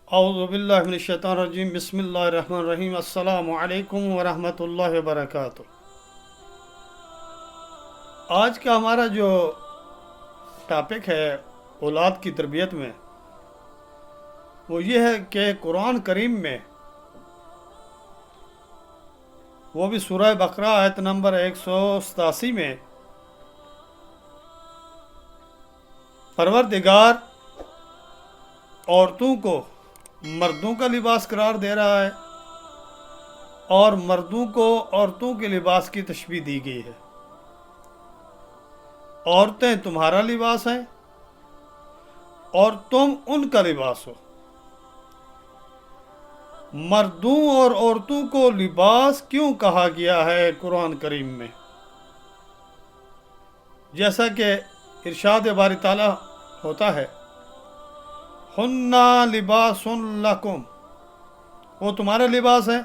اعوذ باللہ من الشیطان الرجیم، بسم اللہ الرحمن الرحیم، السلام علیکم ورحمۃ اللہ وبرکاتہ۔ آج کا ہمارا جو ٹاپک ہے اولاد کی تربیت میں، وہ یہ ہے کہ قرآن کریم میں، وہ بھی سورہ بقرہ آیت نمبر 187 میں، پروردگار عورتوں کو مردوں کا لباس قرار دے رہا ہے اور مردوں کو عورتوں کے لباس کی تشبیہ دی گئی ہے۔ عورتیں تمہارا لباس ہیں اور تم ان کا لباس ہو۔ مردوں اور عورتوں کو لباس کیوں کہا گیا ہے قرآن کریم میں؟ جیسا کہ ارشاد باری تعالیٰ ہوتا ہے، ہن لباس لکم، وہ تمہارا لباس ہے،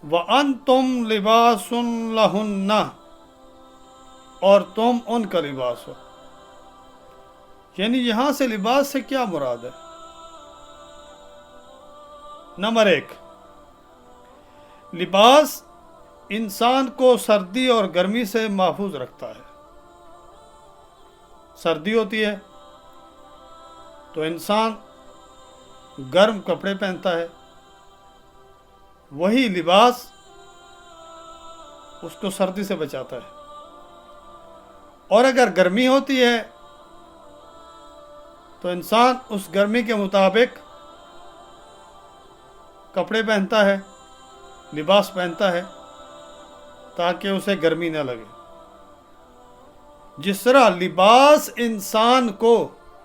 وانتم لباس لہن، اور تم ان کا لباس ہو۔ یعنی یہاں سے لباس سے کیا مراد ہے؟ نمبر 1، لباس انسان کو سردی اور گرمی سے محفوظ رکھتا ہے۔ سردی ہوتی ہے تو انسان گرم کپڑے پہنتا ہے، وہی لباس اس کو سردی سے بچاتا ہے۔ اور اگر گرمی ہوتی ہے تو انسان اس گرمی کے مطابق کپڑے پہنتا ہے، لباس پہنتا ہے، تاکہ اسے گرمی نہ لگے۔ جس طرح لباس انسان کو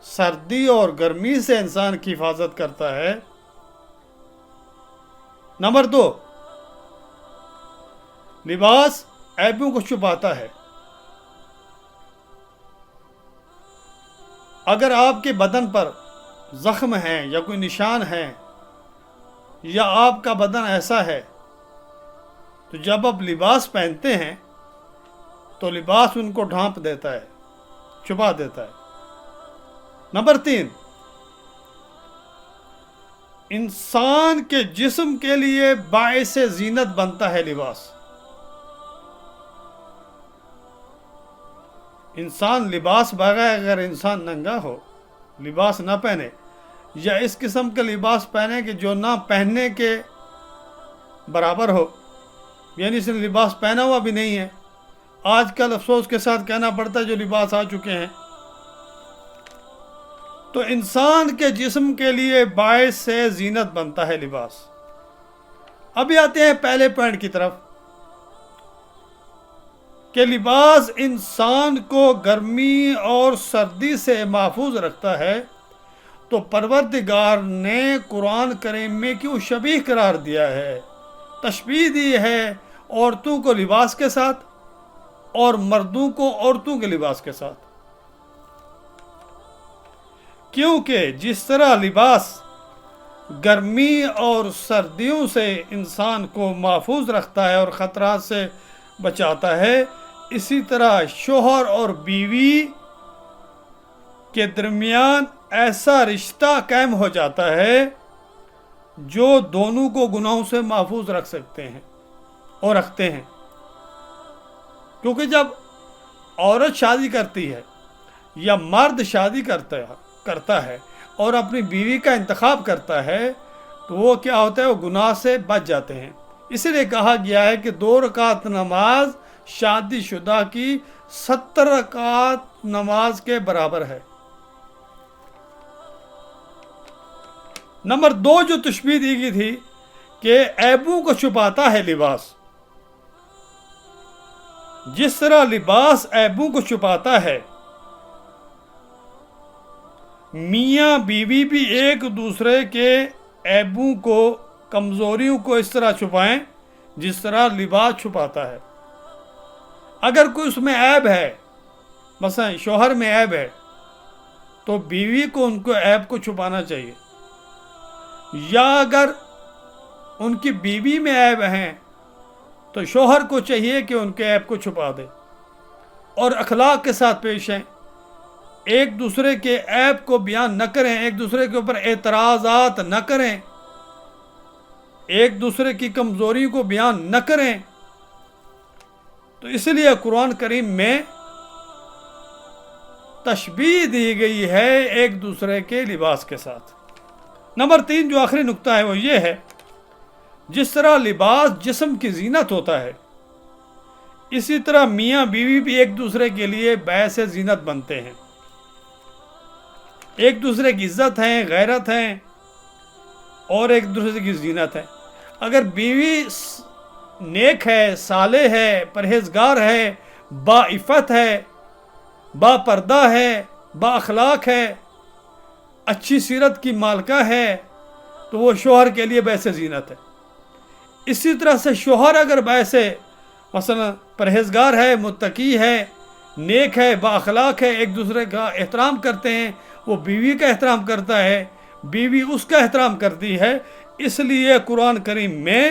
سردی اور گرمی سے انسان کی حفاظت کرتا ہے۔ نمبر 2، لباس عیبوں کو چھپاتا ہے۔ اگر آپ کے بدن پر زخم ہیں یا کوئی نشان ہے، یا آپ کا بدن ایسا ہے، تو جب آپ لباس پہنتے ہیں تو لباس ان کو ڈھانپ دیتا ہے، چھپا دیتا ہے۔ نمبر 3، انسان کے جسم کے لیے باعث زینت بنتا ہے لباس۔ انسان لباس بغیر، اگر انسان ننگا ہو، لباس نہ پہنے، یا اس قسم کا لباس پہنے کہ جو نہ پہننے کے برابر ہو، یعنی اس نے لباس پہنا ہوا بھی نہیں ہے، آج کل افسوس کے ساتھ کہنا پڑتا ہے جو لباس آ چکے ہیں، تو انسان کے جسم کے لیے باعث سے زینت بنتا ہے لباس۔ ابھی آتے ہیں پہلے پوائنٹ کی طرف، کہ لباس انسان کو گرمی اور سردی سے محفوظ رکھتا ہے، تو پروردگار نے قرآن کریم میں کیوں شبیہ قرار دیا ہے، تشبیہ دی ہے عورتوں کو لباس کے ساتھ اور مردوں کو عورتوں کے لباس کے ساتھ؟ کیونکہ جس طرح لباس گرمی اور سردیوں سے انسان کو محفوظ رکھتا ہے اور خطرات سے بچاتا ہے، اسی طرح شوہر اور بیوی کے درمیان ایسا رشتہ قائم ہو جاتا ہے جو دونوں کو گناہوں سے محفوظ رکھ سکتے ہیں اور رکھتے ہیں۔ کیونکہ جب عورت شادی کرتی ہے یا مرد شادی کرتا ہے اور اپنی بیوی کا انتخاب کرتا ہے، تو وہ کیا ہوتا ہے، وہ گناہ سے بچ جاتے ہیں۔ اسی لیے کہا گیا ہے کہ 2 رکعت نماز شادی شدہ کی 70 رکعت نماز کے برابر ہے۔ نمبر 2 جو تشبیہ دی گئی تھی کہ عیبوں کو چھپاتا ہے لباس، جس طرح لباس عیبوں کو چھپاتا ہے، میاں بیوی بھی ایک دوسرے کے عیبوں کو، کمزوریوں کو اس طرح چھپائیں جس طرح لباس چھپاتا ہے۔ اگر کوئی اس میں عیب ہے، مثلا شوہر میں عیب ہے، تو بیوی کو ان کو عیب کو چھپانا چاہیے، یا اگر ان کی بیوی میں عیب ہیں تو شوہر کو چاہیے کہ ان کے عیب کو چھپا دے اور اخلاق کے ساتھ پیش آئیں۔ ایک دوسرے کے عیب کو بیان نہ کریں، ایک دوسرے کے اوپر اعتراضات نہ کریں، ایک دوسرے کی کمزوری کو بیان نہ کریں۔ تو اس لیے قرآن کریم میں تشبیہ دی گئی ہے ایک دوسرے کے لباس کے ساتھ۔ نمبر 3 جو آخری نقطہ ہے وہ یہ ہے، جس طرح لباس جسم کی زینت ہوتا ہے، اسی طرح میاں بیوی بھی ایک دوسرے کے لیے باعث زینت بنتے ہیں، ایک دوسرے کی عزت ہیں، غیرت ہیں، اور ایک دوسرے کی زینت ہے۔ اگر بیوی نیک ہے، صالح ہے، پرہیزگار ہے، باعفت ہے، با پردہ ہے، با اخلاق ہے، اچھی سیرت کی مالکہ ہے، تو وہ شوہر کے لیے باعث زینت ہے۔ اسی طرح سے شوہر اگر باعث مثلا پرہیزگار ہے، متقی ہے، نیک ہے، با اخلاق ہے، ایک دوسرے کا احترام کرتے ہیں، وہ بیوی کا احترام کرتا ہے، بیوی اس کا احترام کرتی ہے، اس لیے قرآن کریم میں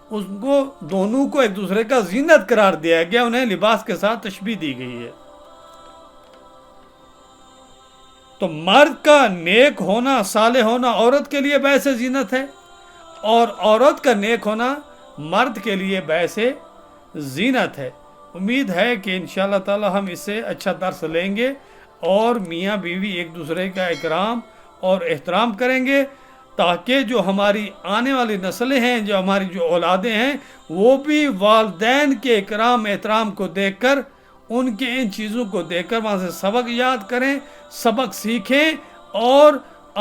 اس کو دونوں کو ایک دوسرے کا زینت قرار دیا گیا، انہیں لباس کے ساتھ تشبیہ دی گئی ہے۔ تو مرد کا نیک ہونا، صالح ہونا عورت کے لیے باعث زینت ہے، اور عورت کا نیک ہونا مرد کے لیے باعث زینت ہے۔ امید ہے کہ انشاءاللہ تعالی ہم اس سے اچھا درس لیں گے اور میاں بیوی ایک دوسرے کا اکرام اور احترام کریں گے، تاکہ جو ہماری آنے والی نسلیں ہیں، جو ہماری جو اولادیں ہیں، وہ بھی والدین کے اکرام احترام کو دیکھ کر، ان کے ان چیزوں کو دیکھ کر وہاں سے سبق یاد کریں، سبق سیکھیں اور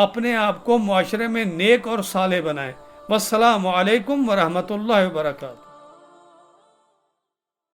اپنے آپ کو معاشرے میں نیک اور صالح بنائیں۔ والسلام علیکم ورحمۃ اللہ وبرکاتہ۔